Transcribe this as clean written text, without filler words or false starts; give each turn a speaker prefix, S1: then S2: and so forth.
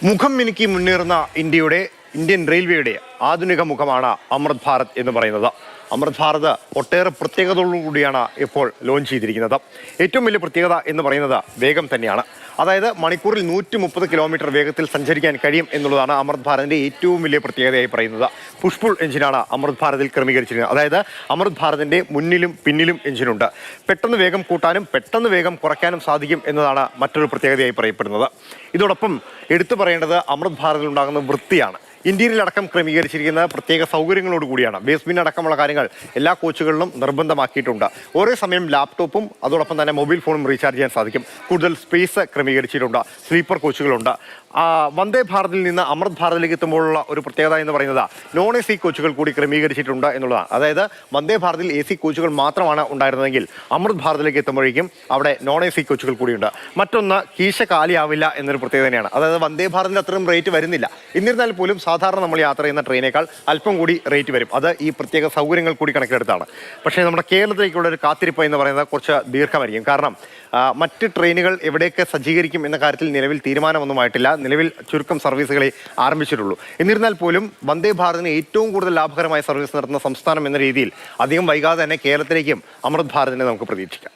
S1: മുഖം മിനുക്കി മുന്നേറുന്ന ഇന്ത്യൻ റെയിൽവേയുടെ ആധുനിക മുഖമാണ് അമൃത് ഭാരത് എന്ന് പറയുന്നത്. അമൃത് ഭാരത് ഒട്ടേറെ പ്രത്യേകതകളോടുകൂടിയാണ് ഇപ്പോൾ ലോഞ്ച് ചെയ്തിരിക്കുന്നത്. ഏറ്റവും വലിയ പ്രത്യേകത എന്ന് പറയുന്നത് വേഗം തന്നെയാണ്. അതായത് മണിക്കൂറിൽ 130 കിലോമീറ്റർ വേഗത്തിൽ സഞ്ചരിക്കാൻ കഴിയും എന്നുള്ളതാണ് അമൃത് ഭാരതിൻ്റെ ഏറ്റവും വലിയ പ്രത്യേകതയായി പറയുന്നത്. പുഷ് പുൾ എഞ്ചിനാണ് അമൃത് ഭാരതിൽ ക്രമീകരിച്ചിരിക്കുന്നത്. അതായത് അമൃത് ഭാരതിൻ്റെ മുന്നിലും പിന്നിലും എഞ്ചിനുണ്ട്. പെട്ടെന്ന് വേഗം കൂട്ടാനും പെട്ടെന്ന് വേഗം കുറയ്ക്കാനും സാധിക്കും എന്നതാണ് മറ്റൊരു പ്രത്യേകതയായി പറയപ്പെടുന്നത്. ഇതോടൊപ്പം എടുത്തു പറയേണ്ടത് അമൃത് ഭാരതിൽ ഉണ്ടാകുന്ന വൃത്തിയാണ്. ഇന്ത്യയിൽ അടക്കം ക്രമീകരിച്ചിരിക്കുന്ന പ്രത്യേക സൗകര്യങ്ങളോട് കൂടിയാണ്. ബേസ്ബിൻ അടക്കമുള്ള കാര്യങ്ങൾ എല്ലാ കോച്ചുകളിലും നിർബന്ധമാക്കിയിട്ടുണ്ട്. ഒരേ സമയം ലാപ്ടോപ്പും അതോടൊപ്പം തന്നെ മൊബൈൽ ഫോണും റീചാർജ് ചെയ്യാൻ സാധിക്കും. കൂടുതൽ സ്പേസ് ക്രമീകരിച്ചിട്ടുണ്ട്. സ്ലീപ്പർ കോച്ചുകളുണ്ട്. വന്ദേ ഭാരതിൽ നിന്ന് അമൃത് ഭാരതിലേക്ക് എത്തുമ്പോഴുള്ള ഒരു പ്രത്യേകത എന്ന് പറയുന്നത് നോൺ എ സി കോച്ചുകൾ കൂടി ക്രമീകരിച്ചിട്ടുണ്ട് എന്നുള്ളതാണ്. അതായത് വന്ദേ ഭാരതിൽ എ സി കോച്ചുകൾ മാത്രമാണ് ഉണ്ടായിരുന്നതെങ്കിൽ അമൃത് ഭാരതിലേക്ക് എത്തുമ്പോഴേക്കും അവിടെ നോൺ എ സി കോച്ചുകൾ കൂടിയുണ്ട്. മറ്റൊന്ന് കീശ കാലിയാവില്ല എന്നൊരു പ്രത്യേകത തന്നെയാണ്. അതായത് വന്ദേ ഭാരതിൻ്റെ അത്രയും റേറ്റ് വരുന്നില്ല. എന്നിരുന്നാൽ പോലും സാധാരണ നമ്മൾ യാത്ര ചെയ്യുന്ന ട്രെയിനേക്കാൾ അല്പം കൂടി റേറ്റ് വരും. അത് ഈ പ്രത്യേക സൗകര്യങ്ങൾ കൂടി കണക്കിലെടുത്താണ്. പക്ഷേ നമ്മുടെ കേരളത്തിലേക്കുള്ള ഒരു കാത്തിരിപ്പ് എന്ന് പറയുന്നത് കുറച്ച് ദീർഘമായിരിക്കും. കാരണം മറ്റ് ട്രെയിനുകൾ എവിടെയൊക്കെ സജ്ജീകരിക്കും എന്ന കാര്യത്തിൽ നിലവിൽ തീരുമാനമൊന്നുമായിട്ടില്ല. നിലവിൽ ചുരുക്കം സർവീസുകളെ ആരംഭിച്ചിട്ടുള്ളൂ. എന്നിരുന്നാൽ പോലും വന്ദേ ഭാരതിന് ഏറ്റവും കൂടുതൽ ലാഭകരമായ സർവീസ് നടത്തുന്ന സംസ്ഥാനം എന്ന രീതിയിൽ അധികം വൈകാതെ തന്നെ കേരളത്തിലേക്കും അമൃത് ഭാരതിനെ നമുക്ക് പ്രതീക്ഷിക്കാം.